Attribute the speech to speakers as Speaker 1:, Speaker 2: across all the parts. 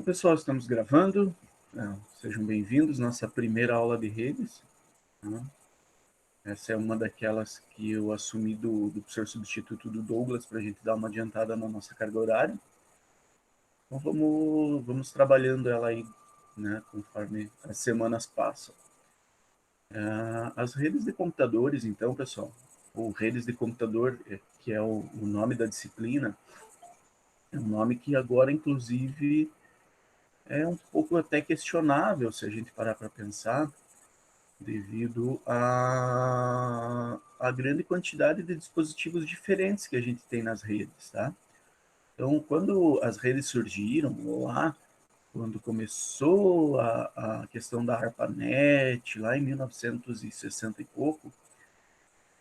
Speaker 1: Pessoal, estamos gravando. Sejam bem-vindos à nossa primeira aula de redes. Essa é uma daquelas que eu assumi do professor substituto do Douglas para a gente dar uma adiantada na nossa carga horária. Então vamos trabalhando ela aí, né, conforme as semanas passam. As redes de computadores, então, pessoal, ou redes de computador, que é o nome da disciplina, é um nome que agora, inclusive, é um pouco até questionável se a gente parar para pensar, devido à grande quantidade de dispositivos diferentes que a gente tem nas redes, tá? Então, quando as redes surgiram, lá, quando começou a questão da ARPANET, lá em 1960 e pouco,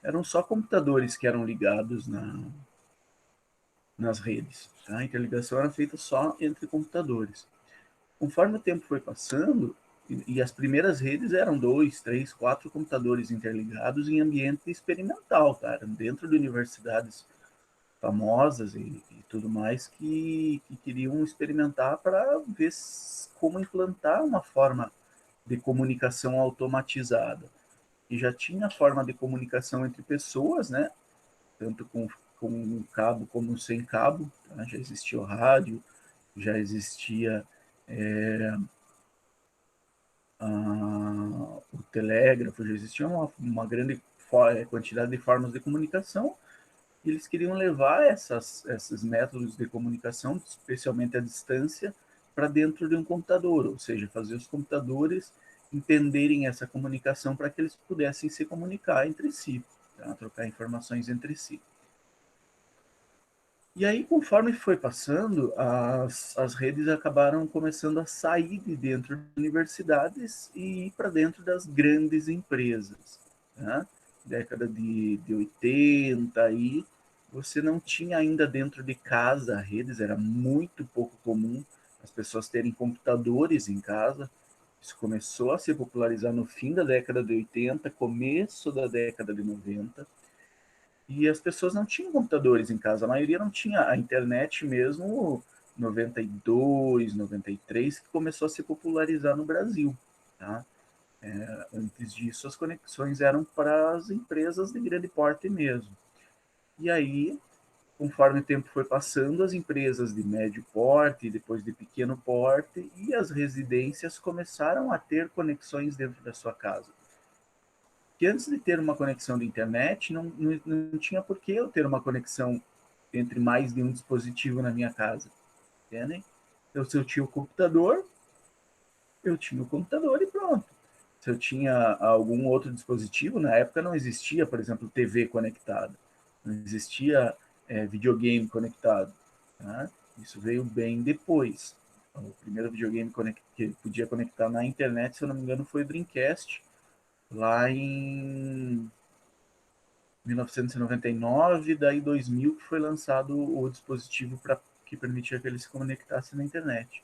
Speaker 1: eram só computadores que eram ligados nas redes. Tá? A interligação era feita só entre computadores. Conforme o tempo foi passando, e as primeiras redes eram 2, 3, 4 computadores interligados em ambiente experimental, cara, dentro de universidades famosas e tudo mais que queriam experimentar para ver como implantar uma forma de comunicação automatizada. E já tinha forma de comunicação entre pessoas, né? Tanto com cabo como sem cabo, tá? Já existia o rádio, já existia o telégrafo, já existia uma grande quantidade de formas de comunicação, e eles queriam levar esses métodos de comunicação, especialmente à distância, para dentro de um computador, ou seja, fazer os computadores entenderem essa comunicação para que eles pudessem se comunicar entre si, tá? Trocar informações entre si. E aí, conforme foi passando, as redes acabaram começando a sair de dentro das universidades e ir para dentro das grandes empresas. Né? Década de 80, aí você não tinha ainda dentro de casa redes, era muito pouco comum as pessoas terem computadores em casa. Isso começou a se popularizar no fim da década de 80, começo da década de 90. E as pessoas não tinham computadores em casa, a maioria não tinha. A internet mesmo, 92, 93, que começou a se popularizar no Brasil. Tá? Antes disso, as conexões eram para as empresas de grande porte mesmo. E aí, conforme o tempo foi passando, as empresas de médio porte, depois de pequeno porte, e as residências começaram a ter conexões dentro da sua casa. Que antes de ter uma conexão de internet, não tinha por que eu ter uma conexão entre mais de um dispositivo na minha casa. Entendem? Então, se eu tinha o computador, eu tinha o computador e pronto. Se eu tinha algum outro dispositivo, na época não existia, por exemplo, TV conectada, não existia videogame conectado. Tá? Isso veio bem depois. O primeiro videogame que podia conectar na internet, se eu não me engano, foi o Dreamcast, lá em 1999, daí 2000 que foi lançado o dispositivo que permitia que ele se conectasse na internet.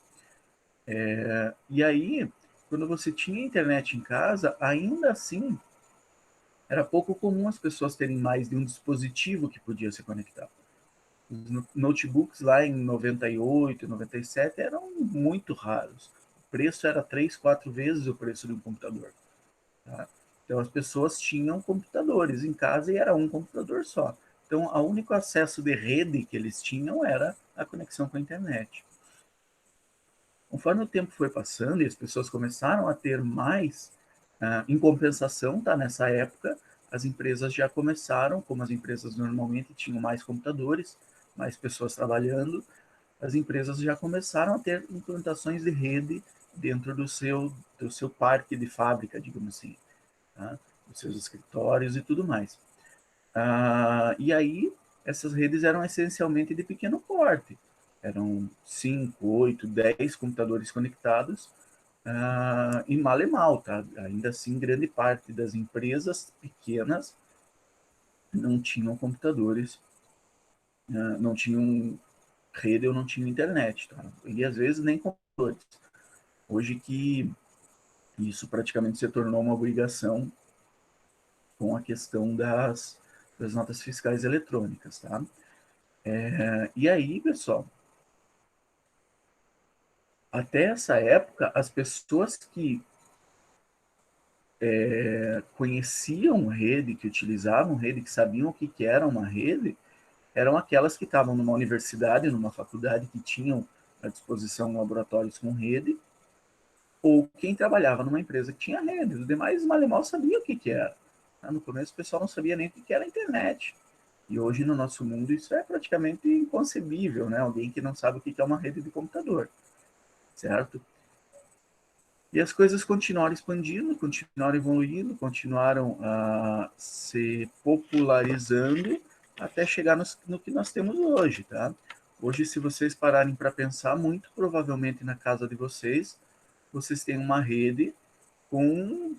Speaker 1: E aí, quando você tinha internet em casa, ainda assim, era pouco comum as pessoas terem mais de um dispositivo que podia se conectar. Os notebooks lá em 98, 97 eram muito raros. O preço era 3, 4 vezes o preço de um computador. Tá? Então as pessoas tinham computadores em casa e era um computador só. Então o único acesso de rede que eles tinham era a conexão com a internet. Conforme o tempo foi passando e as pessoas começaram a ter mais, em compensação, tá? Nessa época, as empresas já começaram, como as empresas normalmente tinham mais computadores, mais pessoas trabalhando, as empresas já começaram a ter implantações de rede dentro do seu parque de fábrica, digamos assim, tá? Dos seus escritórios e tudo mais. E aí, essas redes eram essencialmente de pequeno porte. Eram 5, 8, 10 computadores conectados, e mal e mal, tá? Ainda assim, grande parte das empresas pequenas não tinham computadores, não tinham rede ou não tinham internet, tá? E às vezes nem computadores. Hoje que isso praticamente se tornou uma obrigação com a questão das notas fiscais eletrônicas, tá? E aí, pessoal, Até essa época, as pessoas que conheciam rede, que utilizavam rede, que sabiam o que era uma rede, eram aquelas que estavam numa universidade, numa faculdade, que tinham à disposição laboratórios com rede, ou quem trabalhava numa empresa que tinha rede. Os demais, mal e mal, sabiam o que era. No começo, o pessoal não sabia nem o que era a internet. E hoje, no nosso mundo, isso é praticamente inconcebível, né? Alguém que não sabe o que é uma rede de computador, certo? E as coisas continuaram expandindo, continuaram evoluindo, continuaram se popularizando até chegar no que nós temos hoje, tá? Hoje, se vocês pararem para pensar, muito provavelmente na casa de vocês, vocês têm uma rede com...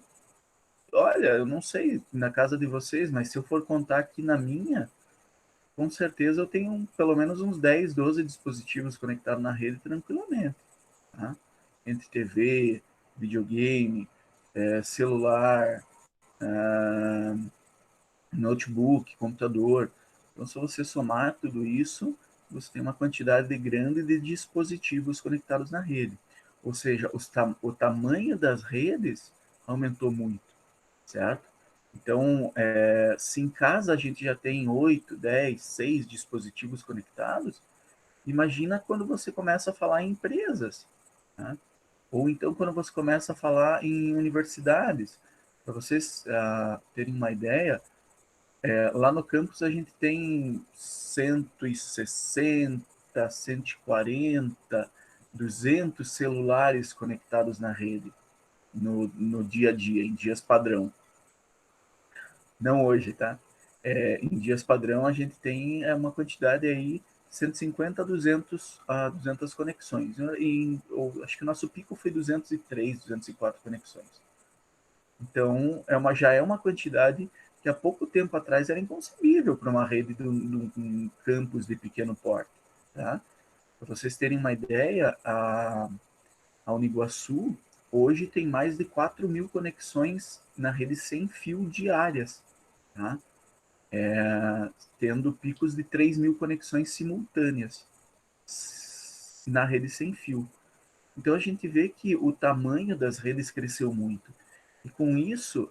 Speaker 1: Olha, eu não sei na casa de vocês, mas se eu for contar aqui na minha, com certeza eu tenho pelo menos uns 10, 12 dispositivos conectados na rede tranquilamente, tá? Entre TV, videogame, celular, notebook, computador. Então, se você somar tudo isso, você tem uma quantidade grande de dispositivos conectados na rede. Ou seja, o tamanho das redes aumentou muito, certo? Então, se em casa a gente já tem 8, 10, 6 dispositivos conectados, imagina quando você começa a falar em empresas, né? Ou então quando você começa a falar em universidades. Para vocês terem uma ideia, lá no campus a gente tem 160, 140, 200 celulares conectados na rede no dia a dia, em dias padrão. Não hoje, tá? Em dias padrão a gente tem uma quantidade aí 150 a 200 conexões. Acho que o nosso pico foi 203, 204 conexões. Então, já é uma quantidade que há pouco tempo atrás era inconcebível para uma rede de um campus de pequeno porte. Tá? Para vocês terem uma ideia, a Uniguaçu hoje tem mais de 4.000 conexões na rede sem fio diárias, tá? Tendo picos de 3.000 conexões simultâneas na rede sem fio. Então a gente vê que o tamanho das redes cresceu muito. E com isso,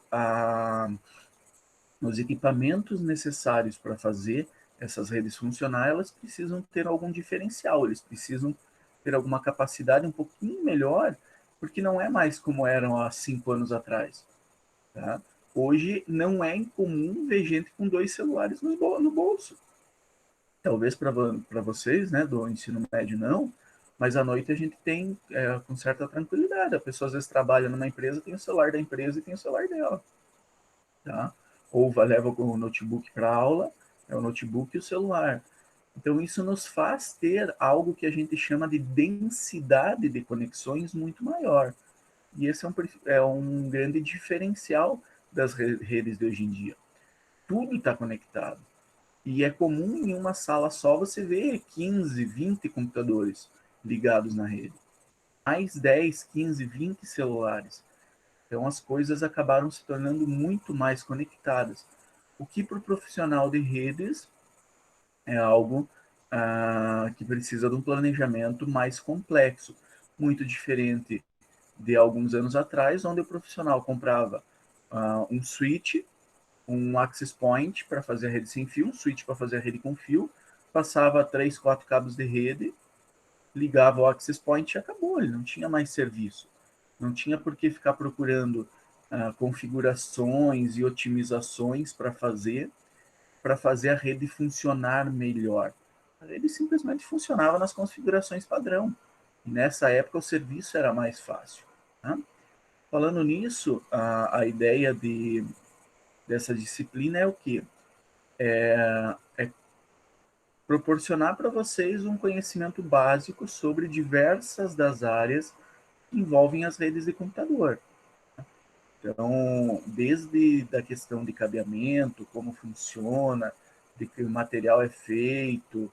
Speaker 1: os equipamentos necessários para fazer essas redes funcionar, elas precisam ter algum diferencial, eles precisam ter alguma capacidade um pouquinho melhor, porque não é mais como eram há 5 anos atrás. Tá? Hoje não é incomum ver gente com 2 celulares no bolso. Talvez para vocês, né, do ensino médio não, mas à noite a gente tem com certa tranquilidade. A pessoa às vezes trabalha numa empresa, tem o celular da empresa e tem o celular dela. Tá? Ou leva o notebook para aula, é o notebook e o celular. Então, isso nos faz ter algo que a gente chama de densidade de conexões muito maior. E esse é um grande diferencial das redes de hoje em dia. Tudo está conectado. E é comum em uma sala só você ver 15, 20 computadores ligados na rede. Mais 10, 15, 20 celulares. Então as coisas acabaram se tornando muito mais conectadas. O que para o profissional de redes é algo que precisa de um planejamento mais complexo, muito diferente de alguns anos atrás, onde o profissional comprava um switch, um access point para fazer a rede sem fio, um switch para fazer a rede com fio, passava 3, 4 cabos de rede, ligava o access point e acabou, ele não tinha mais serviço. Não tinha por que ficar procurando configurações e otimizações para fazer a rede funcionar melhor. A rede simplesmente funcionava nas configurações padrão. E nessa época o serviço era mais fácil. Tá? Falando nisso, a ideia dessa disciplina é o quê? É proporcionar para vocês um conhecimento básico sobre diversas das áreas que envolvem as redes de computador. Então, desde a questão de cabeamento, como funciona, de que o material é feito,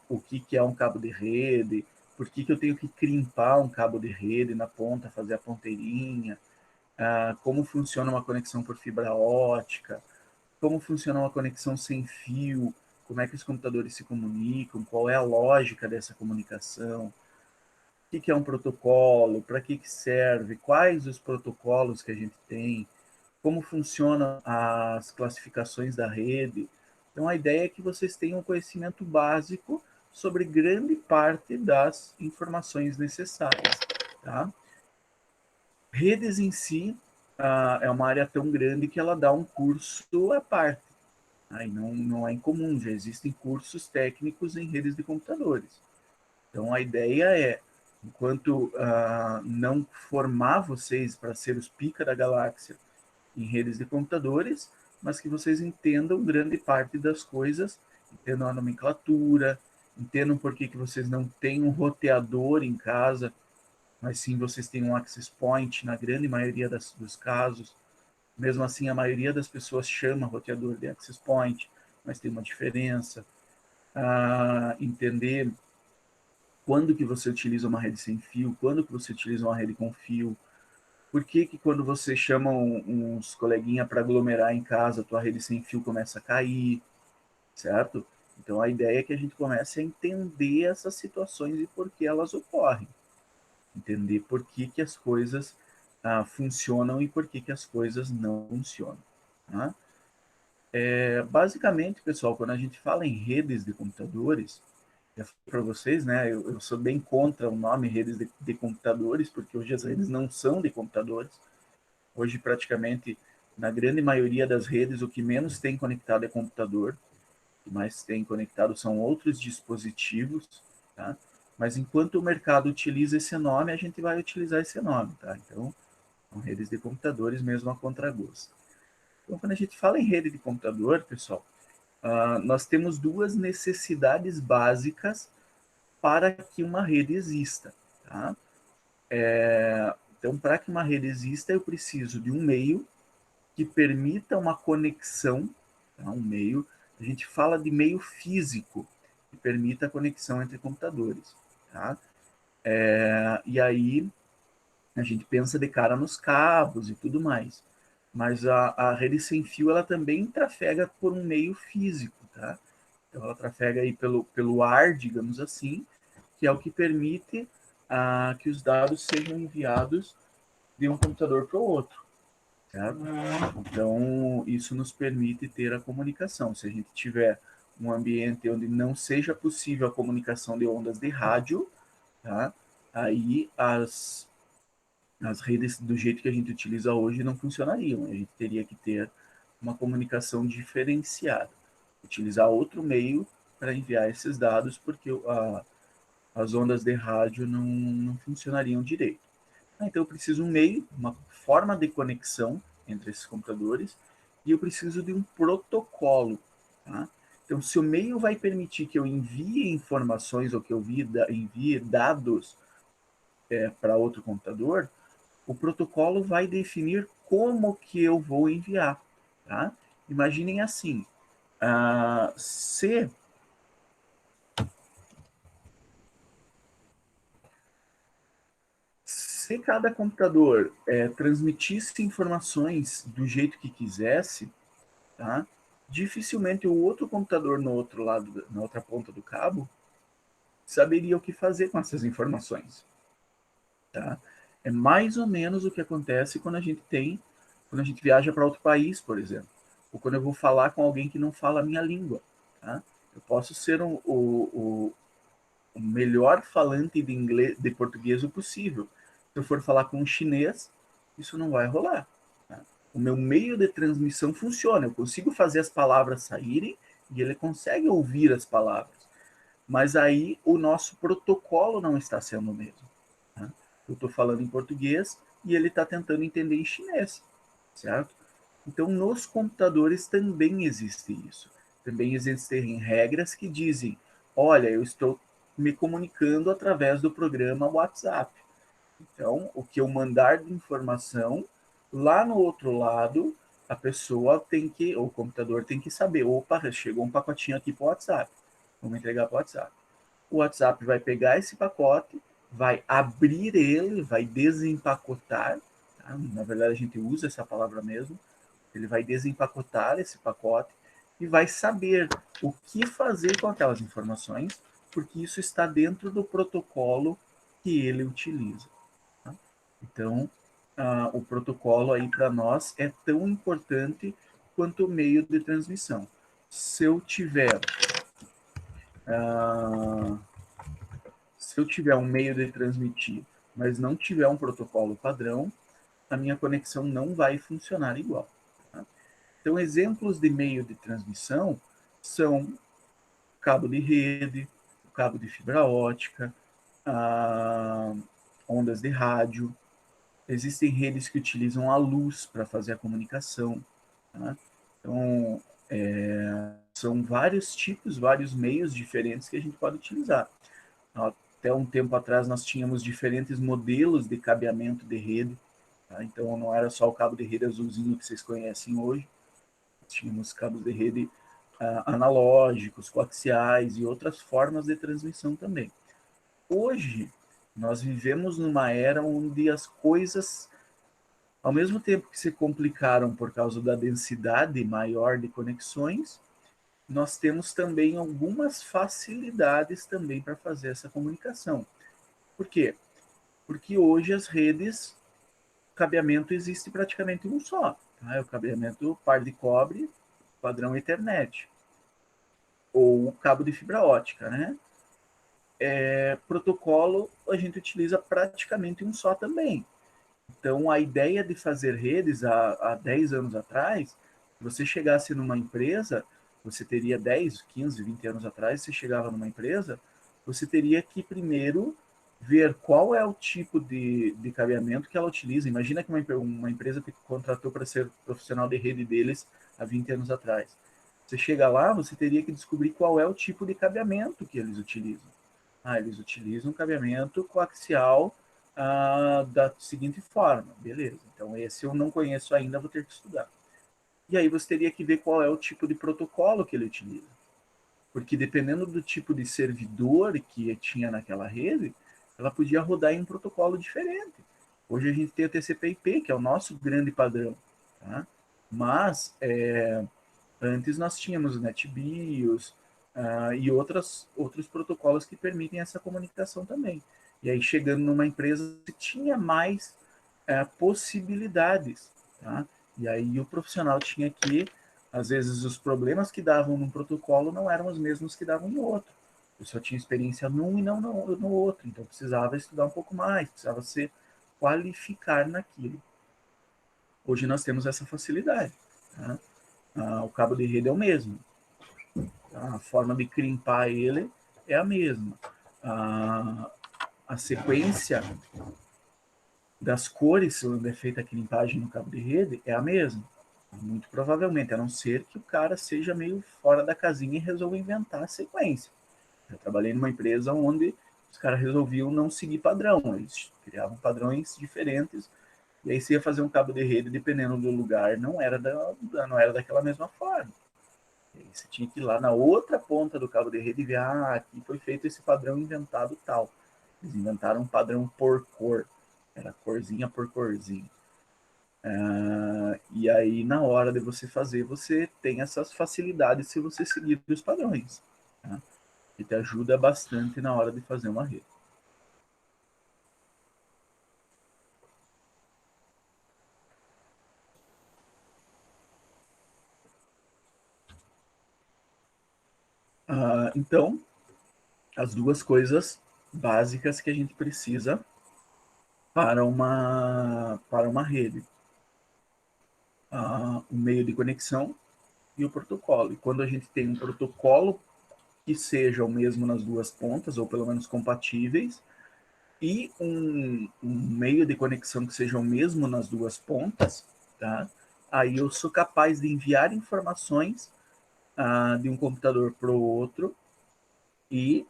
Speaker 1: o que é um cabo de rede, por que eu tenho que crimpar um cabo de rede na ponta, fazer a ponteirinha, como funciona uma conexão por fibra ótica, como funciona uma conexão sem fio, como é que os computadores se comunicam, qual é a lógica dessa comunicação, que é um protocolo, para que serve, quais os protocolos que a gente tem, como funcionam as classificações da rede. Então, a ideia é que vocês tenham um conhecimento básico sobre grande parte das informações necessárias. Tá? Redes em si é uma área tão grande que ela dá um curso à parte. Aí não é incomum, já existem cursos técnicos em redes de computadores. Então, a ideia é, enquanto não formar vocês para ser os pica da galáxia em redes de computadores, mas que vocês entendam grande parte das coisas, entendam a nomenclatura, entendam por que vocês não têm um roteador em casa, mas sim vocês têm um access point na grande maioria dos casos. Mesmo assim, a maioria das pessoas chama roteador de access point, mas tem uma diferença. Entender quando que você utiliza uma rede sem fio, quando que você utiliza uma rede com fio, por que quando você chama uns coleguinha para aglomerar em casa, a tua rede sem fio começa a cair, certo? Então a ideia é que a gente comece a entender essas situações e por que elas ocorrem. Entender por que as coisas funcionam e por que as coisas não funcionam. Tá? Basicamente, pessoal, quando a gente fala em redes de computadores, já falei para vocês, né? Eu sou bem contra o nome redes de computadores, porque hoje as redes não são de computadores. Hoje, praticamente, na grande maioria das redes, o que menos tem conectado é computador, o que mais tem conectado são outros dispositivos, tá? Mas enquanto o mercado utiliza esse nome, a gente vai utilizar esse nome, tá? Então, são redes de computadores mesmo a contragosto. Então, quando a gente fala em rede de computador, pessoal, nós temos duas necessidades básicas para que uma rede exista. Tá? Então, para que uma rede exista, eu preciso de um meio que permita uma conexão, tá? Um meio, a gente fala de meio físico, que permita a conexão entre computadores. Tá? E aí, a gente pensa de cara nos cabos e tudo mais. Mas a rede sem fio, ela também trafega por um meio físico, tá? Então, ela trafega aí pelo ar, digamos assim, que é o que permite que os dados sejam enviados de um computador para o outro. Certo? Então, isso nos permite ter a comunicação. Se a gente tiver um ambiente onde não seja possível a comunicação de ondas de rádio, tá? Aí as redes do jeito que a gente utiliza hoje não funcionariam. A gente teria que ter uma comunicação diferenciada, utilizar outro meio para enviar esses dados, porque as ondas de rádio não funcionariam direito. Então eu preciso de um meio, uma forma de conexão entre esses computadores, e eu preciso de um protocolo. Tá? Então, se o meio vai permitir que eu envie informações ou que eu envie dados para outro computador, o protocolo vai definir como que eu vou enviar. Tá? Imaginem assim, se cada computador transmitisse informações do jeito que quisesse, tá? Dificilmente o outro computador no outro lado, na outra ponta do cabo, saberia o que fazer com essas informações. Tá? É mais ou menos o que acontece quando a gente viaja para outro país, por exemplo, ou quando eu vou falar com alguém que não fala a minha língua. Tá? Eu posso ser o melhor falante de inglês, de português o possível. Se eu for falar com um chinês, isso não vai rolar. Tá? O meu meio de transmissão funciona, eu consigo fazer as palavras saírem e ele consegue ouvir as palavras. Mas aí o nosso protocolo não está sendo o mesmo. Tá? Eu estou falando em português e ele está tentando entender em chinês, certo? Então, nos computadores também existe isso. Também existem regras que dizem: olha, eu estou me comunicando através do programa WhatsApp. Então, o que eu mandar de informação, lá no outro lado, a pessoa tem que, o computador tem que saber: opa, chegou um pacotinho aqui para o WhatsApp, vamos entregar para o WhatsApp. O WhatsApp vai pegar esse pacote, vai abrir ele, vai desempacotar. Tá? Na verdade, a gente usa essa palavra mesmo. Ele vai desempacotar esse pacote e vai saber o que fazer com aquelas informações, porque isso está dentro do protocolo que ele utiliza. Tá? Então, o protocolo aí para nós é tão importante quanto o meio de transmissão. Se eu tiver um meio de transmitir, mas não tiver um protocolo padrão, a minha conexão não vai funcionar igual. Tá? Então, exemplos de meio de transmissão são cabo de rede, cabo de fibra ótica, ondas de rádio. Existem redes que utilizam a luz para fazer a comunicação. Tá? Então, são vários tipos, vários meios diferentes que a gente pode utilizar. Até um tempo atrás nós tínhamos diferentes modelos de cabeamento de rede. Tá? Então não era só o cabo de rede azulzinho que vocês conhecem hoje. Tínhamos cabos de rede analógicos, coaxiais e outras formas de transmissão também. Hoje, nós vivemos numa era onde as coisas, ao mesmo tempo que se complicaram por causa da densidade maior de conexões, nós temos também algumas facilidades também para fazer essa comunicação. Por quê? Porque hoje as redes, o cabeamento existe praticamente um só. Tá? É o cabeamento par de cobre, padrão Ethernet, ou o cabo de fibra ótica, né? Protocolo a gente utiliza praticamente um só também. Então, a ideia de fazer redes há 10 anos atrás, você chegasse numa empresa, você teria 10, 15, 20 anos atrás, você chegava numa empresa, você teria que primeiro ver qual é o tipo de cabeamento que ela utiliza. Imagina que uma empresa te contratou para ser profissional de rede deles há 20 anos atrás. Você chega lá, você teria que descobrir qual é o tipo de cabeamento que eles utilizam. Eles utilizam cabeamento coaxial da seguinte forma. Beleza, então esse eu não conheço ainda, vou ter que estudar. E aí você teria que ver qual é o tipo de protocolo que ele utiliza. Porque dependendo do tipo de servidor que tinha naquela rede, ela podia rodar em um protocolo diferente. Hoje a gente tem o TCP/IP, que é o nosso grande padrão. Tá? Mas antes nós tínhamos o NetBIOS e outros protocolos que permitem essa comunicação também. E aí, chegando numa empresa que tinha mais possibilidades. Tá? E aí o profissional tinha que, às vezes, os problemas que davam num protocolo não eram os mesmos que davam no outro. Eu só tinha experiência num e não no outro. Então, precisava estudar um pouco mais, precisava se qualificar naquilo. Hoje nós temos essa facilidade. Tá? O cabo de rede é o mesmo. A forma de crimpar ele é a mesma. A sequência das cores, onde é feita a crimpagem no cabo de rede, é a mesma. Muito provavelmente, a não ser que o cara seja meio fora da casinha e resolva inventar a sequência. Eu trabalhei numa empresa onde os caras resolviam não seguir padrão, eles criavam padrões diferentes, e aí você ia fazer um cabo de rede, dependendo do lugar, não era daquela mesma forma. Você tinha que ir lá na outra ponta do cabo de rede e ver, aqui foi feito esse padrão inventado tal. Eles inventaram um padrão por cor. Era corzinha por corzinha. E aí, na hora de você fazer, você tem essas facilidades se você seguir os padrões. Tá? Que te ajuda bastante na hora de fazer uma rede. Então, as duas coisas básicas que a gente precisa para uma rede. O meio de conexão e o protocolo. E quando a gente tem um protocolo que seja o mesmo nas duas pontas, ou pelo menos compatíveis, e um meio de conexão que seja o mesmo nas duas pontas, tá? Aí eu sou capaz de enviar informações de um computador para o outro e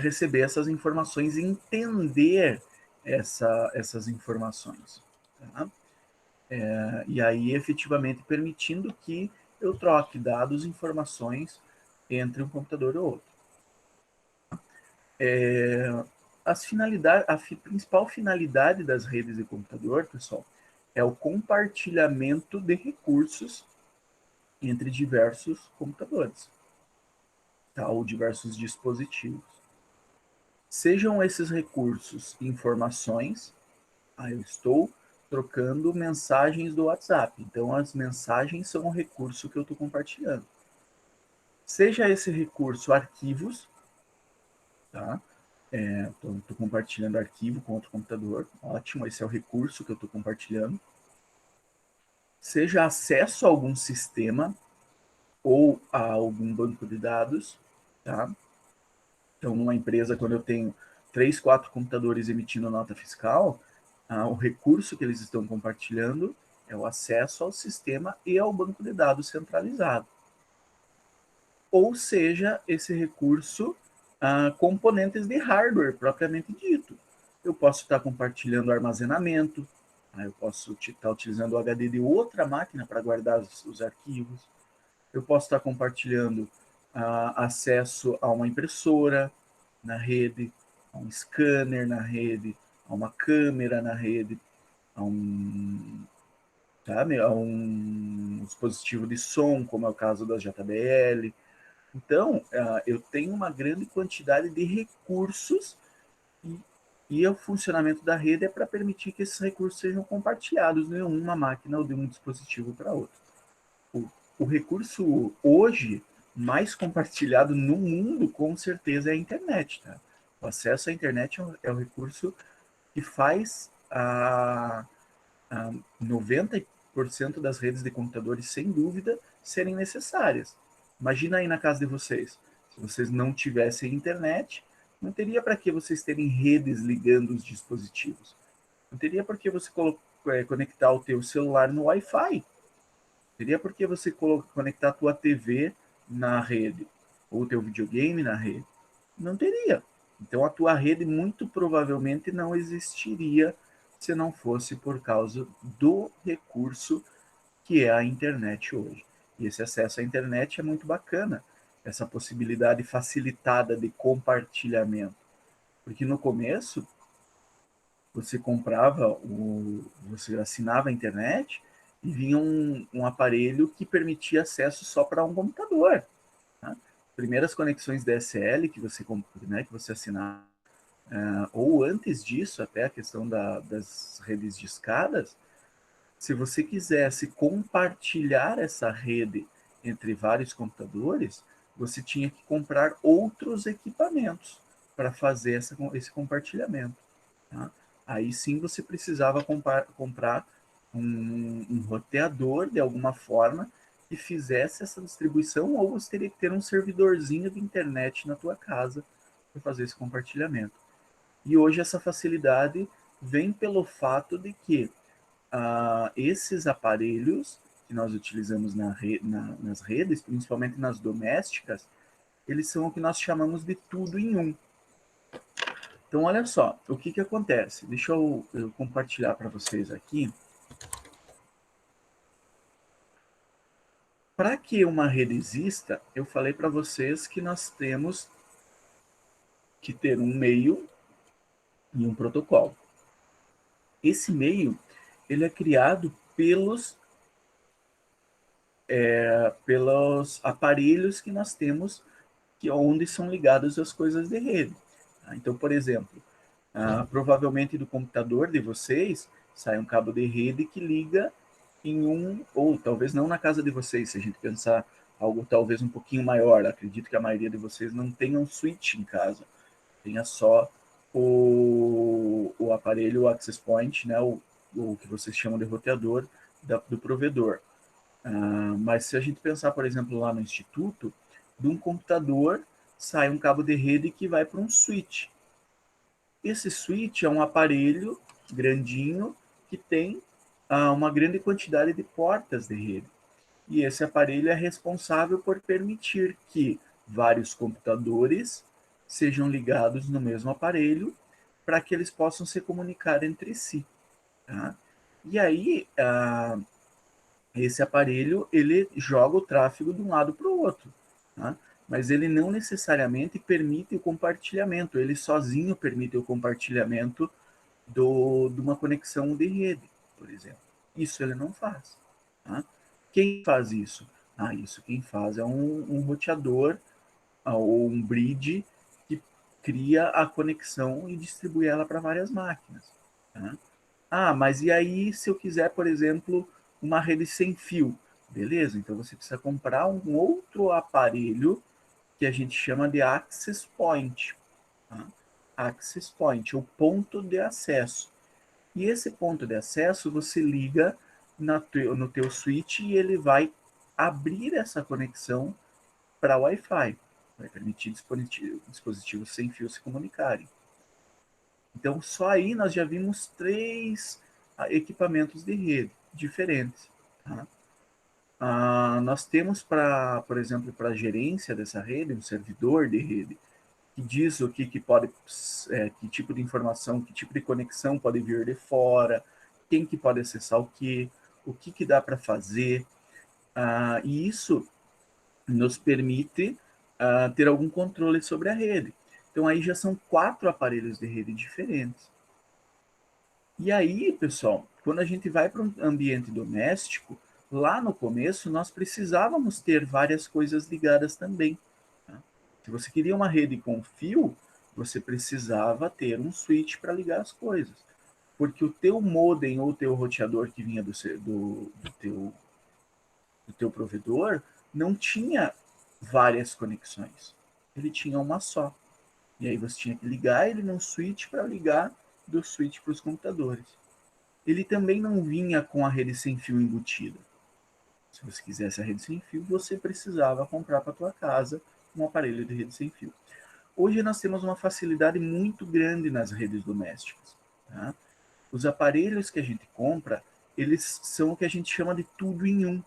Speaker 1: receber essas informações e entender essas informações. Tá? E aí, efetivamente, permitindo que eu troque dados e informações entre um computador e outro. A principal finalidade das redes de computador, pessoal, é o compartilhamento de recursos entre diversos computadores, tá? Ou diversos dispositivos. Sejam esses recursos informações, eu estou trocando mensagens do WhatsApp, então as mensagens são o recurso que eu estou compartilhando. Seja esse recurso arquivos, tá? Estou compartilhando arquivo com outro computador, ótimo, esse é o recurso que eu estou compartilhando. Seja acesso a algum sistema ou a algum banco de dados, tá? Então, numa empresa, quando eu tenho 3, 4 computadores emitindo nota fiscal, o recurso que eles estão compartilhando é o acesso ao sistema e ao banco de dados centralizado. Ou seja, esse recurso, componentes de hardware propriamente dito. Eu posso estar compartilhando armazenamento, eu posso estar utilizando o HD de outra máquina para guardar os arquivos, eu posso estar compartilhando acesso a uma impressora na rede, a um scanner na rede, a uma câmera na rede, a um dispositivo de som, como é o caso da JBL. Então, eu tenho uma grande quantidade de recursos e o funcionamento da rede é para permitir que esses recursos sejam compartilhados de uma máquina ou de um dispositivo para outro. O recurso hoje mais compartilhado no mundo, com certeza, é a internet. Tá? O acesso à internet é o recurso que faz a 90% das redes de computadores, sem dúvida, serem necessárias. Imagina aí na casa de vocês, se vocês não tivessem internet, não teria para que vocês terem redes ligando os dispositivos. Não teria por que você conectar o teu celular no Wi-Fi. Teria por que você conectar a tua TV na rede, ou o teu videogame na rede. Não teria. Então a tua rede muito provavelmente não existiria se não fosse por causa do recurso que é a internet hoje. E esse acesso à internet é muito bacana, essa possibilidade facilitada de compartilhamento. Porque no começo, você assinava a internet e vinha um aparelho que permitia acesso só para um computador. Tá? Primeiras conexões DSL que você assinava, ou antes disso, até a questão das redes de escadas, se você quisesse compartilhar essa rede entre vários computadores, você tinha que comprar outros equipamentos para fazer esse compartilhamento. Tá? Aí sim você precisava comprar um roteador de alguma forma que fizesse essa distribuição, ou você teria que ter um servidorzinho de internet na tua casa para fazer esse compartilhamento. E hoje essa facilidade vem pelo fato de que esses aparelhos que nós utilizamos nas redes, principalmente nas domésticas, eles são o que nós chamamos de tudo em um. Então, olha só, o que acontece? Deixa eu compartilhar para vocês aqui. Para que uma rede exista, eu falei para vocês que nós temos que ter um meio e um protocolo. Esse meio, ele é criado pelos aparelhos que nós temos, onde são ligadas as coisas de rede. Então, por exemplo, provavelmente do computador de vocês sai um cabo de rede que liga ou talvez não na casa de vocês, se a gente pensar algo talvez um pouquinho maior. Acredito que a maioria de vocês não tenha um switch em casa, tenha só o aparelho, o access point, né, o que vocês chamam de roteador do provedor. Mas se a gente pensar, por exemplo, lá no instituto, de um computador sai um cabo de rede que vai para um switch. Esse switch é um aparelho grandinho que tem uma grande quantidade de portas de rede. E esse aparelho é responsável por permitir que vários computadores sejam ligados no mesmo aparelho para que eles possam se comunicar entre si. Tá? E aí, esse aparelho ele joga o tráfego de um lado para o outro. Tá? Mas ele não necessariamente permite o compartilhamento, ele sozinho permite o compartilhamento de uma conexão de rede, por exemplo. Isso ele não faz. Tá? Quem faz isso? Isso quem faz é um roteador ou um bridge que cria a conexão e distribui ela para várias máquinas. Tá? Ah, mas e aí se eu quiser, por exemplo, uma rede sem fio? Beleza, então você precisa comprar um outro aparelho que a gente chama de access point. Tá? Access point, o ponto de acesso. E esse ponto de acesso você liga no teu switch e ele vai abrir essa conexão para Wi-Fi. Vai permitir dispositivos sem fio se comunicarem. Então, só aí nós já vimos 3 equipamentos de rede diferentes. Tá? Nós temos, por exemplo, para a gerência dessa rede, um servidor de rede, que diz o que pode, que tipo de informação, que tipo de conexão pode vir de fora, quem que pode acessar o que dá para fazer. E isso nos permite ter algum controle sobre a rede. Então aí já são 4 aparelhos de rede diferentes. E aí, pessoal, quando a gente vai para um ambiente doméstico, lá no começo nós precisávamos ter várias coisas ligadas também. Tá? Se você queria uma rede com fio, você precisava ter um switch para ligar as coisas. Porque o teu modem ou o teu roteador que vinha do teu provedor não tinha várias conexões. Ele tinha uma só. E aí você tinha que ligar ele num switch para ligar do switch para os computadores. Ele também não vinha com a rede sem fio embutida. Se você quisesse a rede sem fio, você precisava comprar para a tua casa um aparelho de rede sem fio. Hoje nós temos uma facilidade muito grande nas redes domésticas. Tá? Os aparelhos que a gente compra, eles são o que a gente chama de tudo em um.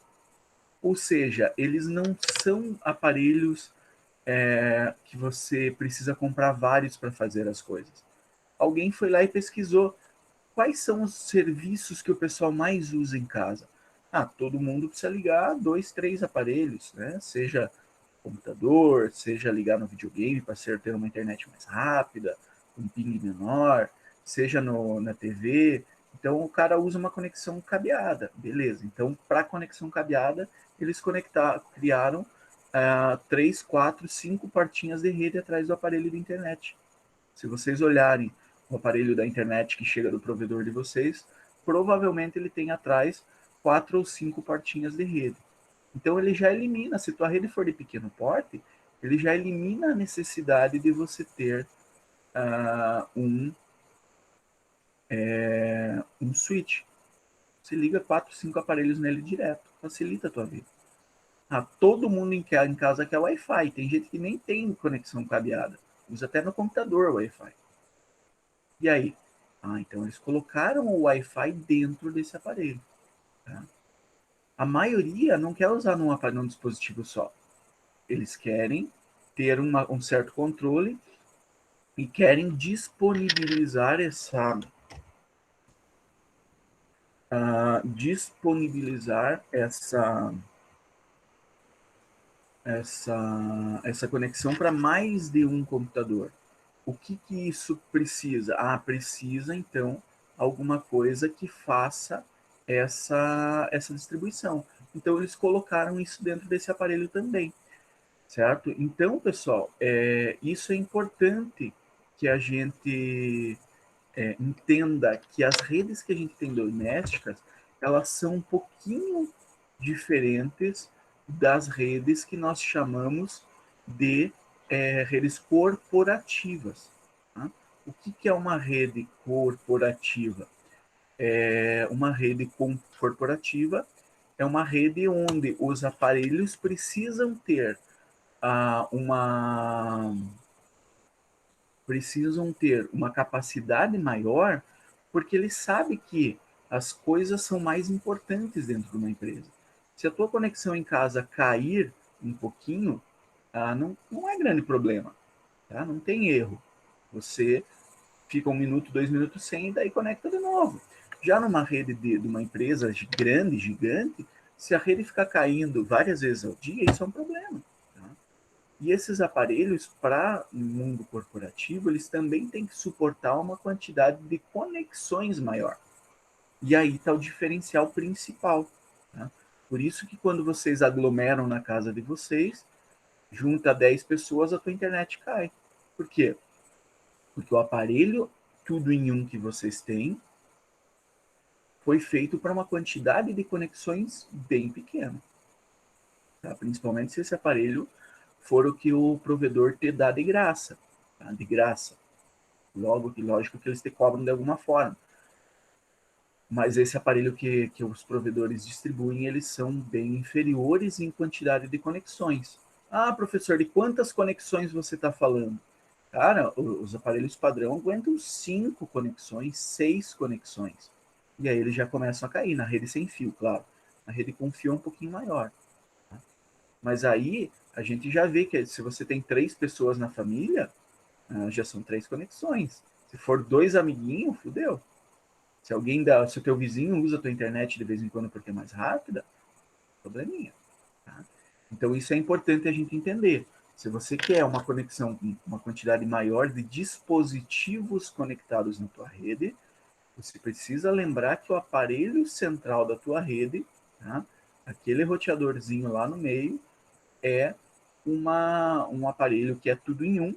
Speaker 1: Ou seja, eles não são aparelhos que você precisa comprar vários para fazer as coisas. Alguém foi lá e pesquisou quais são os serviços que o pessoal mais usa em casa. Todo mundo precisa ligar 2, 3 aparelhos, né? Seja computador, seja ligar no videogame para ter uma internet mais rápida, um ping menor, seja na TV. Então o cara usa uma conexão cabeada, beleza. Então, para conexão cabeada, eles criaram 3, 4, 5 portinhas de rede atrás do aparelho de internet. Se vocês olharem o aparelho da internet que chega do provedor de vocês, provavelmente ele tem atrás 4 ou 5 portinhas de rede. Então ele já elimina, se tua rede for de pequeno porte, ele já elimina a necessidade de você ter um switch. Você liga 4, 5 aparelhos nele direto, facilita a tua vida. Todo mundo em casa quer Wi-Fi, tem gente que nem tem conexão cabeada, usa até no computador o Wi-Fi. E aí? Então eles colocaram o Wi-Fi dentro desse aparelho. Tá? A maioria não quer usar num dispositivo só. Eles querem ter um certo controle e querem disponibilizar essa conexão para mais de um computador. O que isso precisa? Precisa, então, alguma coisa que faça essa distribuição. Então, eles colocaram isso dentro desse aparelho também, certo? Então, pessoal, isso é importante que a gente entenda que as redes que a gente tem domésticas, elas são um pouquinho diferentes das redes que nós chamamos de redes corporativas. Tá? O que é uma rede corporativa? Uma rede corporativa é uma rede onde os aparelhos precisam ter uma capacidade maior, porque ele sabe que as coisas são mais importantes dentro de uma empresa. Se a tua conexão em casa cair um pouquinho, não é grande problema, tá? Não tem erro. Você fica 1 minuto, 2 minutos sem e daí conecta de novo. Já numa rede de uma empresa grande, gigante, se a rede ficar caindo várias vezes ao dia, isso é um problema. E esses aparelhos, para o mundo corporativo, eles também têm que suportar uma quantidade de conexões maior. E aí está o diferencial principal. Tá? Por isso que quando vocês aglomeram na casa de vocês, junta 10 pessoas, a tua internet cai. Por quê? Porque o aparelho tudo em um que vocês têm foi feito para uma quantidade de conexões bem pequena. Tá? Principalmente se esse aparelho for o que o provedor te dá de graça. Tá? De graça. Lógico que eles te cobram de alguma forma. Mas esse aparelho que os provedores distribuem, eles são bem inferiores em quantidade de conexões. Ah, professor, de quantas conexões você está falando? Cara, os aparelhos padrão aguentam 5 conexões, 6 conexões. E aí eles já começam a cair na rede sem fio, claro. Na rede com fio é um pouquinho maior. Tá? Mas aí a gente já vê que se você tem 3 pessoas na família, já são 3 conexões. Se for 2 amiguinhos, fudeu. Se o teu vizinho usa a tua internet de vez em quando porque é mais rápida, probleminha. Tá? Então isso é importante a gente entender. Se você quer uma conexão, uma quantidade maior de dispositivos conectados na tua rede, você precisa lembrar que o aparelho central da tua rede, tá? Aquele roteadorzinho lá no meio, é um aparelho que é tudo em um,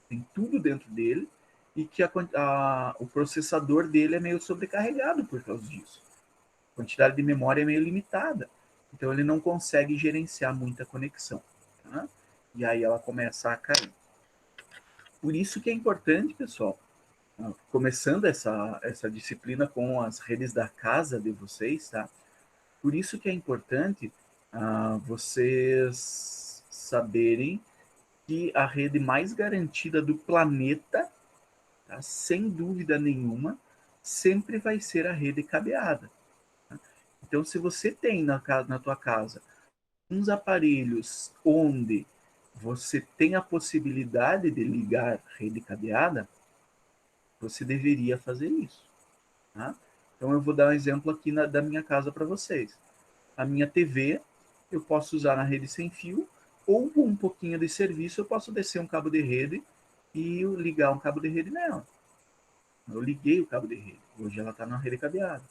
Speaker 1: tem tudo dentro dele, e que o processador dele é meio sobrecarregado por causa disso. A quantidade de memória é meio limitada. Então ele não consegue gerenciar muita conexão. Tá? E aí ela começa a cair. Por isso que é importante, pessoal, começando essa disciplina com as redes da casa de vocês, tá? Por isso que é importante vocês saberem que a rede mais garantida do planeta, tá? Sem dúvida nenhuma, sempre vai ser a rede cabeada. Tá? Então, se você tem na tua casa uns aparelhos onde você tem a possibilidade de ligar rede cabeada, você deveria fazer isso. Tá? Então, eu vou dar um exemplo aqui da minha casa para vocês. A minha TV eu posso usar na rede sem fio, ou com um pouquinho de serviço eu posso descer um cabo de rede e ligar um cabo de rede nela. Eu liguei o cabo de rede, hoje ela está na rede cabeada.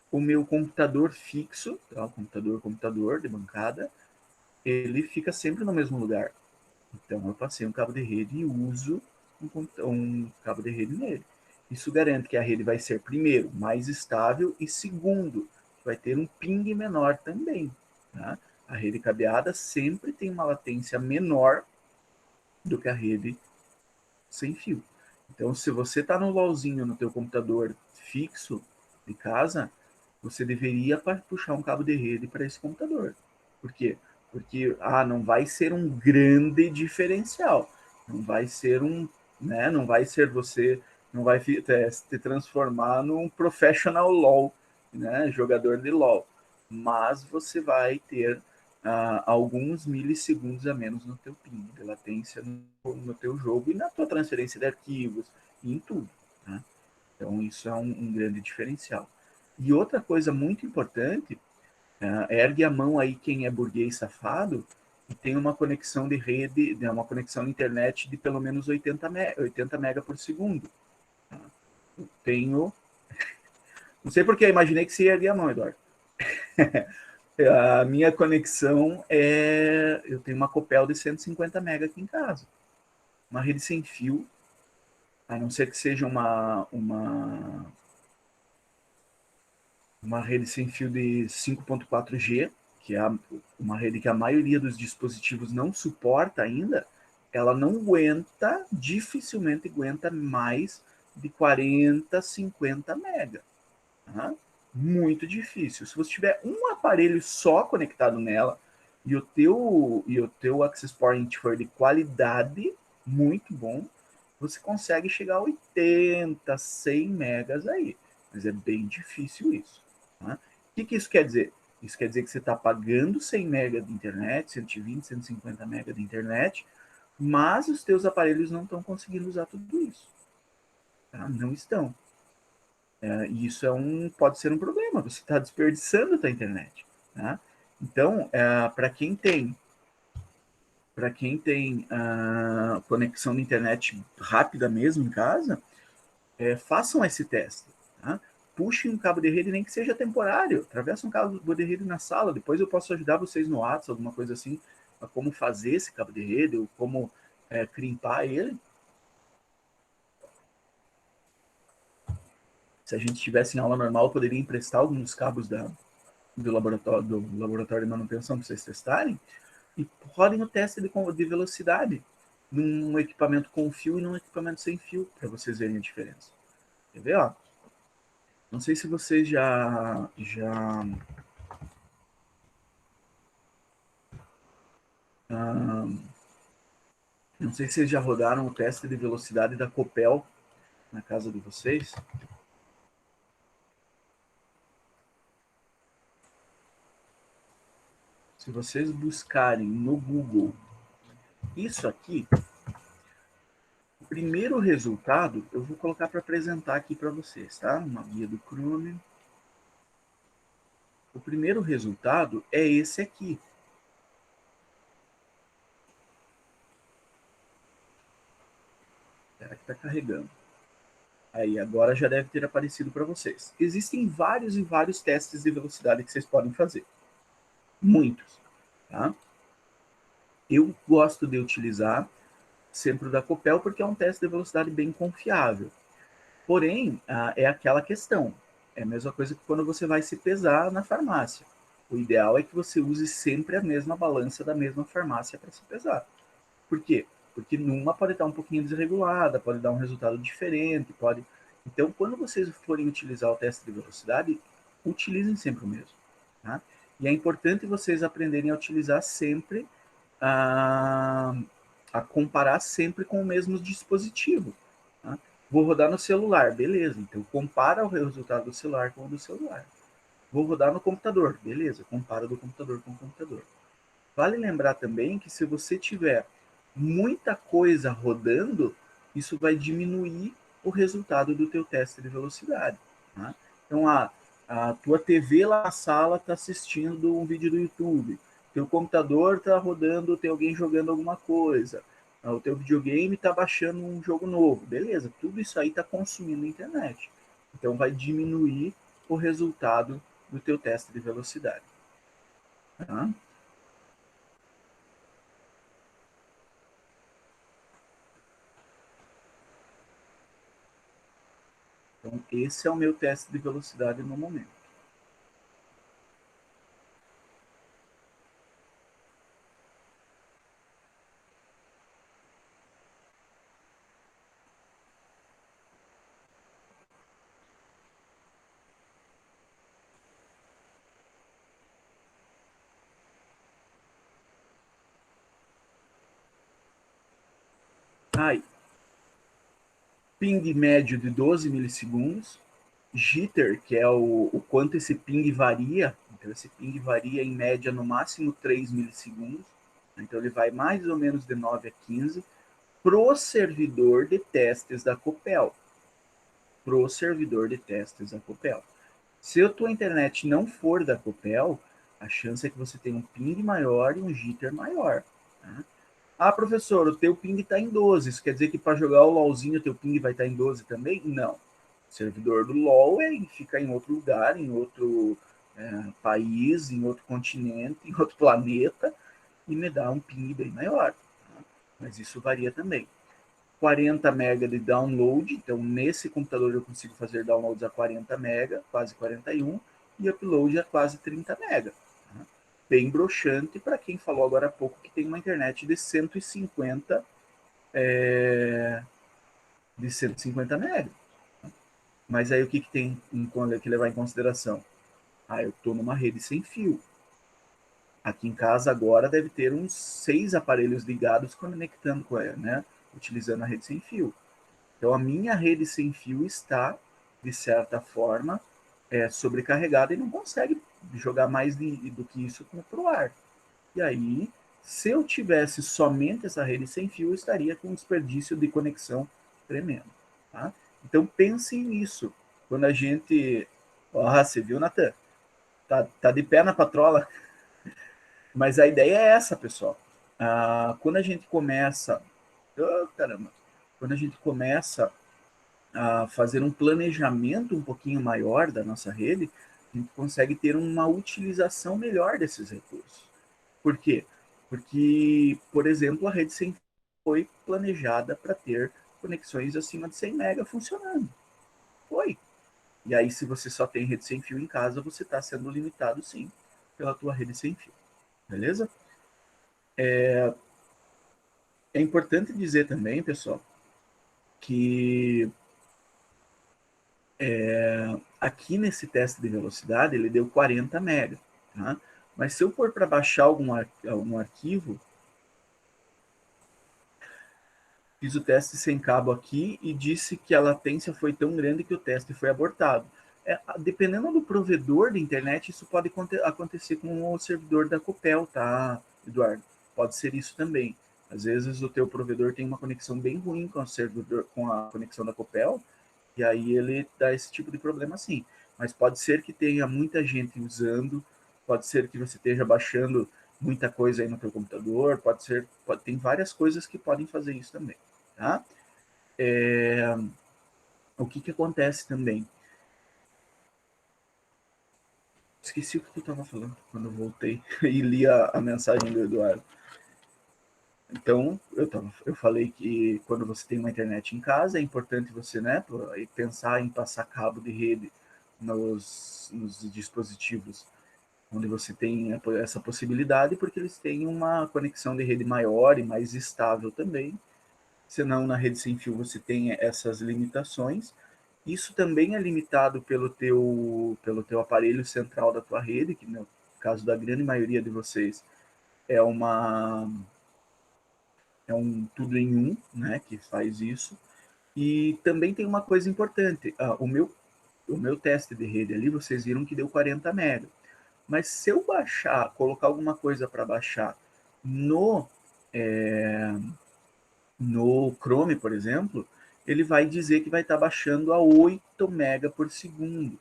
Speaker 1: O meu computador fixo, tá? O computador de bancada, ele fica sempre no mesmo lugar. Então eu passei um cabo de rede e uso um cabo de rede nele. Isso garante que a rede vai ser, primeiro, mais estável e, segundo, vai ter um ping menor também. Tá? A rede cabeada sempre tem uma latência menor do que a rede sem fio. Então, se você está no LOLzinho no teu computador fixo de casa, você deveria puxar um cabo de rede para esse computador. Por quê? Porque não vai ser um grande diferencial. Não vai ser não vai ser você, não vai te transformar num professional LOL, né, jogador de LOL. Mas você vai ter alguns milissegundos a menos no teu ping, de latência no teu jogo e na tua transferência de arquivos, e em tudo. Né? Então, isso é um grande diferencial. E outra coisa muito importante, ergue a mão aí quem é burguês safado e tem uma conexão de rede, uma conexão de internet de pelo menos 80 mega por segundo. Tá? Tenho... Não sei porque eu imaginei que você ia erguer a mão, Eduardo. A minha conexão é... Eu tenho uma Copel de 150 mega aqui em casa. Uma rede sem fio, a não ser que seja uma rede sem fio de 5.4G, que é uma rede que a maioria dos dispositivos não suporta ainda, ela não aguenta, dificilmente aguenta mais de 40, 50 mega. Tá? Muito difícil. Se você tiver um aparelho só conectado nela e o teu Access Point for de qualidade, muito bom, você consegue chegar a 80, 100 megas aí. Mas é bem difícil isso. Tá? O que isso quer dizer? Isso quer dizer que você está pagando 100 mega de internet, 120, 150 mega de internet, mas os teus aparelhos não estão conseguindo usar tudo isso. Tá? Não estão. E isso pode ser um problema, você está desperdiçando a tua internet. Tá? Então, para quem tem conexão de internet rápida mesmo em casa, façam esse teste. Tá? Puxem um cabo de rede, nem que seja temporário, atravessa um cabo de rede na sala, depois eu posso ajudar vocês no WhatsApp, alguma coisa assim, a como fazer esse cabo de rede, ou como crimpar ele. Se a gente estivesse em aula normal, eu poderia emprestar alguns cabos do laboratório de manutenção para vocês testarem, e rodem o teste de velocidade num equipamento com fio e num equipamento sem fio, para vocês verem a diferença. Quer ver? Ó? Não sei se vocês não sei se vocês já rodaram o teste de velocidade da Copel na casa de vocês. Se vocês buscarem no Google isso aqui, o primeiro resultado eu vou colocar para apresentar aqui para vocês, tá? Uma guia do Chrome. O primeiro resultado é esse aqui. Será que está carregando? Aí, agora já deve ter aparecido para vocês. Existem vários e vários testes de velocidade que vocês podem fazer. Muitos. Tá? Eu gosto de utilizar sempre o da Copel porque é um teste de velocidade bem confiável. Porém, é aquela questão. É a mesma coisa que quando você vai se pesar na farmácia. O ideal é que você use sempre a mesma balança da mesma farmácia para se pesar. Por quê? Porque numa pode estar um pouquinho desregulada, pode dar um resultado diferente, pode. Então, quando vocês forem utilizar o teste de velocidade, utilizem sempre o mesmo. Tá? E é importante vocês aprenderem a utilizar sempre, a comparar sempre com o mesmo dispositivo. Tá? Vou rodar no celular, beleza. Então, compara o resultado do celular com o do celular. Vou rodar no computador, beleza. Compara do computador com o computador. Vale lembrar também que se você tiver muita coisa rodando, isso vai diminuir o resultado do teu teste de velocidade. Tá? Então, a tua TV lá na sala está assistindo um vídeo do YouTube, teu computador está rodando, tem alguém jogando alguma coisa, o teu videogame está baixando um jogo novo, beleza, tudo isso aí está consumindo a internet. Então, vai diminuir o resultado do teu teste de velocidade. Tá? Então, esse é o meu teste de velocidade no momento. Aí, ping médio de 12 milissegundos, jitter, que é o quanto esse ping varia, então esse ping varia em média no máximo 3 milissegundos, então ele vai mais ou menos de 9 a 15, pro servidor de testes da Copel. Pro servidor de testes da Copel. Se a tua internet não for da Copel, a chance é que você tenha um ping maior e um jitter maior. Tá? Ah, professor, o teu ping está em 12. Isso quer dizer que para jogar o LOLzinho o teu ping vai estar em 12 também? Não. O servidor do LOL fica em outro lugar, em outro país, em outro continente, em outro planeta, e me dá um ping bem maior. Tá? Mas isso varia também. 40 MB de download, então nesse computador eu consigo fazer downloads a 40 MB, quase 41, e upload a quase 30 MB. Tá? Bem broxante para quem falou agora há pouco que tem uma internet de 150 MB. Mas aí o que tem que levar em consideração? Ah, eu estou numa rede sem fio. Aqui em casa agora deve ter uns 6 aparelhos ligados conectando com ela, né? Utilizando a rede sem fio. Então a minha rede sem fio está, de certa forma, sobrecarregada e não consegue jogar mais do que isso para o ar. E aí, se eu tivesse somente essa rede sem fio, eu estaria com um desperdício de conexão tremendo. Tá? Então pensem nisso. Quando a gente. Você viu, Natan? Tá de pé na patrola. Mas a ideia é essa, pessoal. Quando a gente começa. Oh, caramba! Quando a gente começa a fazer um planejamento um pouquinho maior da nossa rede, a gente consegue ter uma utilização melhor desses recursos. Por quê? Porque, por exemplo, a rede sem fio foi planejada para ter conexões acima de 100 MB funcionando. Foi. E aí, se você só tem rede sem fio em casa, você está sendo limitado, sim, pela tua rede sem fio. Beleza? É importante dizer também, pessoal, que aqui nesse teste de velocidade, ele deu 40 MB. Tá? Mas se eu for para baixar algum arquivo, fiz o teste sem cabo aqui e disse que a latência foi tão grande que o teste foi abortado. Dependendo do provedor da internet, isso pode acontecer com o servidor da Copel, tá, Eduardo? Pode ser isso também. Às vezes o teu provedor tem uma conexão bem ruim com o servidor, com a conexão da Copel, e aí ele dá esse tipo de problema sim. Mas pode ser que tenha muita gente usando, pode ser que você esteja baixando muita coisa aí no teu computador, tem várias coisas que podem fazer isso também, tá? O que acontece também? Esqueci o que tu estava falando quando eu voltei e li a mensagem do Eduardo. Então, eu falei que quando você tem uma internet em casa, é importante você, né, pensar em passar cabo de rede nos dispositivos onde você tem essa possibilidade, porque eles têm uma conexão de rede maior e mais estável também. Senão, na rede sem fio, você tem essas limitações. Isso também é limitado pelo teu aparelho central da tua rede, que no caso da grande maioria de vocês é um tudo em um, né, que faz isso. E também tem uma coisa importante, o meu teste de rede ali, vocês viram que deu 40 MB. Mas se eu colocar alguma coisa para baixar no, é, no Chrome, por exemplo, ele vai dizer que vai estar baixando a 8 MB por segundo,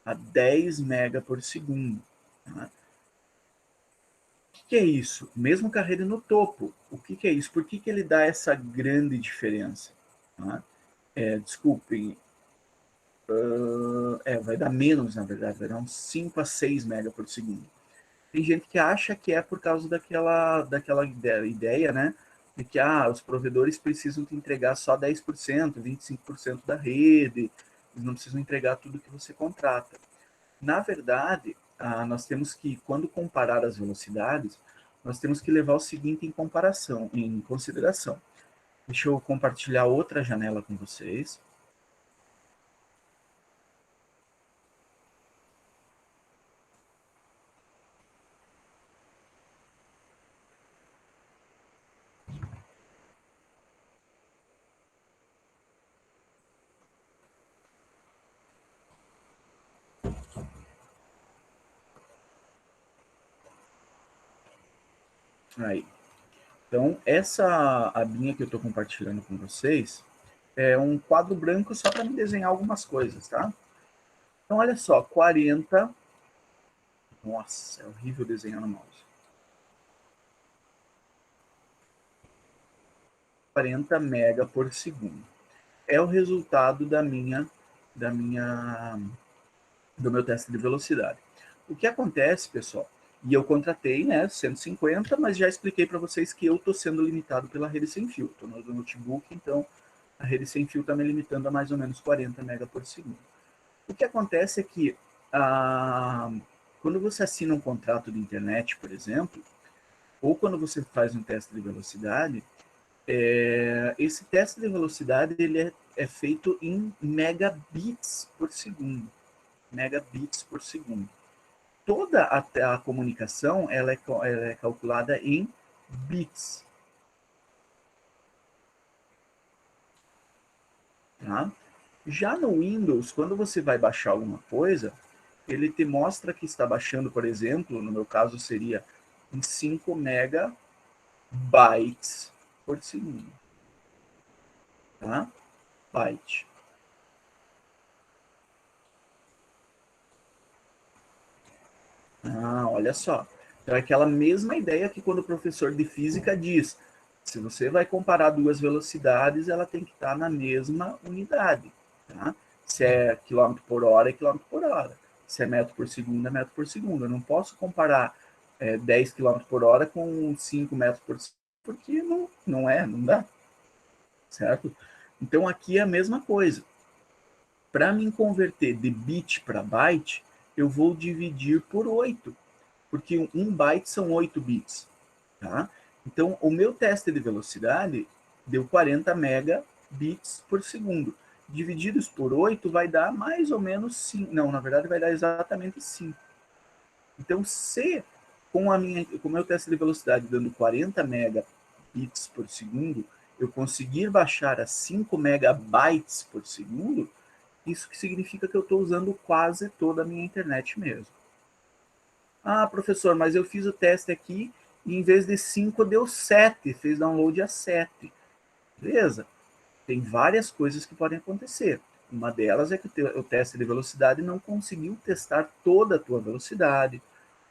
Speaker 1: a 10 MB por segundo. Tá? O que é isso? Mesmo com a rede no topo, o que é isso? Por que ele dá essa grande diferença? Tá? Desculpem, vai dar menos, na verdade, vai dar uns 5 a 6 MB por segundo. Tem gente que acha que é por causa daquela ideia, né? De que os provedores precisam te entregar só 10%, 25% da rede, eles não precisam entregar tudo que você contrata. Na verdade, nós temos que, quando comparar as velocidades, nós temos que levar o seguinte em consideração. Deixa eu compartilhar outra janela com vocês. Aí. Então, essa abinha que eu estou compartilhando com vocês é um quadro branco só para me desenhar algumas coisas, tá? Então, olha só, 40. Nossa, é horrível desenhar no mouse. 40 mega por segundo. É o resultado do meu teste de velocidade. O que acontece, pessoal? E eu contratei, né, 150, mas já expliquei para vocês que eu estou sendo limitado pela rede sem fio. Estou no notebook, então a rede sem fio está me limitando a mais ou menos 40 mega por segundo. O que acontece é que quando você assina um contrato de internet, por exemplo, ou quando você faz um teste de velocidade, esse teste de velocidade ele é feito em megabits por segundo. Megabits por segundo. Toda a comunicação ela é calculada em bits. Tá? Já no Windows, quando você vai baixar alguma coisa, ele te mostra que está baixando, por exemplo, no meu caso seria em 5 megabytes por segundo. Tá? Byte. Olha só. Então é aquela mesma ideia que quando o professor de física diz, se você vai comparar duas velocidades, ela tem que estar na mesma unidade. Tá? Se é quilômetro por hora, é quilômetro por hora. Se é metro por segundo, é metro por segundo. Eu não posso comparar 10 km por hora com 5 metros por segundo, porque não dá. Certo? Então aqui é a mesma coisa. Para me converter de bit para byte, eu vou dividir por 8, porque 1 byte são 8 bits. Tá? Então, o meu teste de velocidade deu 40 megabits por segundo. Divididos por 8 vai dar mais ou menos 5. Não, na verdade vai dar exatamente 5. Então, se com o meu teste de velocidade dando 40 megabits por segundo, eu conseguir baixar a 5 megabytes por segundo, isso que significa que eu estou usando quase toda a minha internet mesmo. Ah, professor, mas eu fiz o teste aqui e em vez de 5 deu 7, fez download a 7. Beleza? Tem várias coisas que podem acontecer. Uma delas é que o teste de velocidade não conseguiu testar toda a tua velocidade,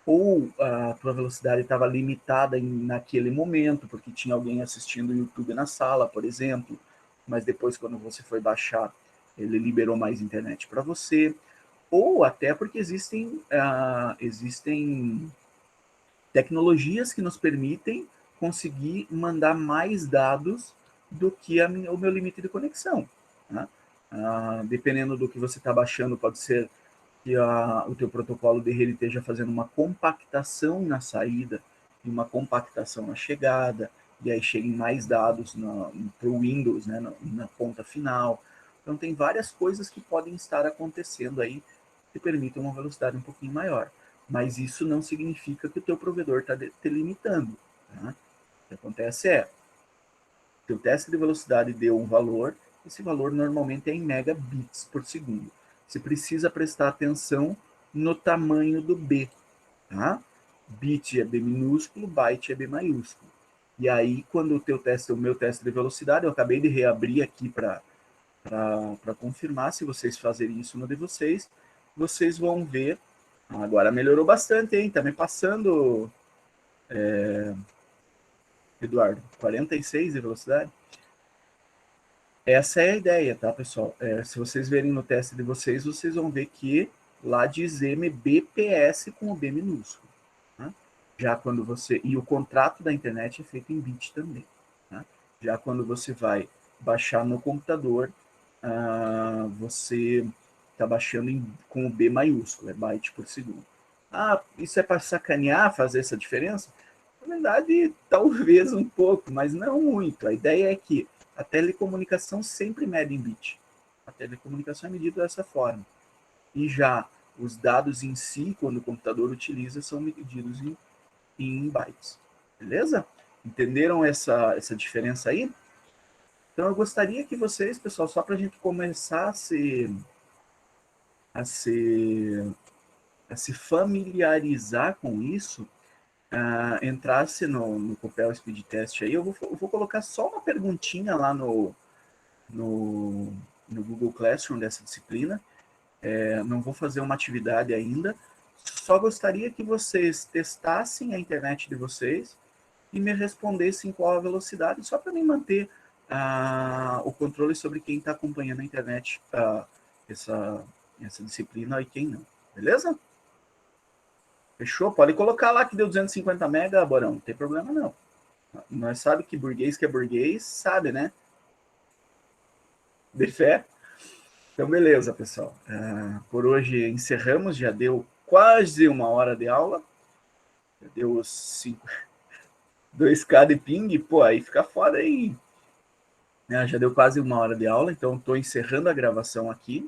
Speaker 1: ou a tua velocidade estava limitada naquele momento, porque tinha alguém assistindo o YouTube na sala, por exemplo, mas depois, quando você foi baixar, ele liberou mais internet para você, ou até porque existem tecnologias que nos permitem conseguir mandar mais dados do que o meu limite de conexão. Né? Dependendo do que você está baixando, pode ser que o teu protocolo de rede esteja fazendo uma compactação na saída e uma compactação na chegada, e aí cheguem mais dados para o Windows, né, na ponta final. Então, tem várias coisas que podem estar acontecendo aí que permitem uma velocidade um pouquinho maior. Mas isso não significa que o teu provedor está te limitando. Tá? O que acontece é, o teu teste de velocidade deu um valor, esse valor normalmente é em megabits por segundo. Você precisa prestar atenção no tamanho do B. Tá? Bit é B minúsculo, byte é B maiúsculo. E aí, quando o meu teste de velocidade, eu acabei de reabrir aqui para confirmar, se vocês fazerem isso no de vocês, vocês vão ver. Agora melhorou bastante, hein? Tá me passando, Eduardo, 46 de velocidade. Essa é a ideia, tá, pessoal? Se vocês verem no teste de vocês, vocês vão ver que lá diz Mbps com o B minúsculo. Tá? Já quando você... E o contrato da internet é feito em bit também. Tá? Já quando você vai baixar no computador, você está baixando com o B maiúsculo, é byte por segundo. Ah, isso é para sacanear, fazer essa diferença? Na verdade, talvez um pouco, mas não muito. A ideia é que a telecomunicação sempre mede em bit. A telecomunicação é medida dessa forma. E já os dados em si, quando o computador utiliza, são medidos em bytes. Beleza? Entenderam essa diferença aí? Então, eu gostaria que vocês, pessoal, só para a gente começar a se familiarizar com isso, entrasse no Copel Speed Test aí, eu vou colocar só uma perguntinha lá no Google Classroom dessa disciplina. Não vou fazer uma atividade ainda, só gostaria que vocês testassem a internet de vocês e me respondessem qual a velocidade, só para me manter o controle sobre quem está acompanhando a internet, essa disciplina e quem não. Beleza? Fechou? Pode colocar lá que deu 250 mega, Borão. Não tem problema, não. Nós sabe que é burguês, sabe, né? De fé. Então, beleza, pessoal. Por hoje encerramos. Já deu quase 1 hora de aula. Já deu 2K de ping. Pô, aí fica foda aí. Já deu quase 1 hora de aula. Então, estou encerrando a gravação aqui.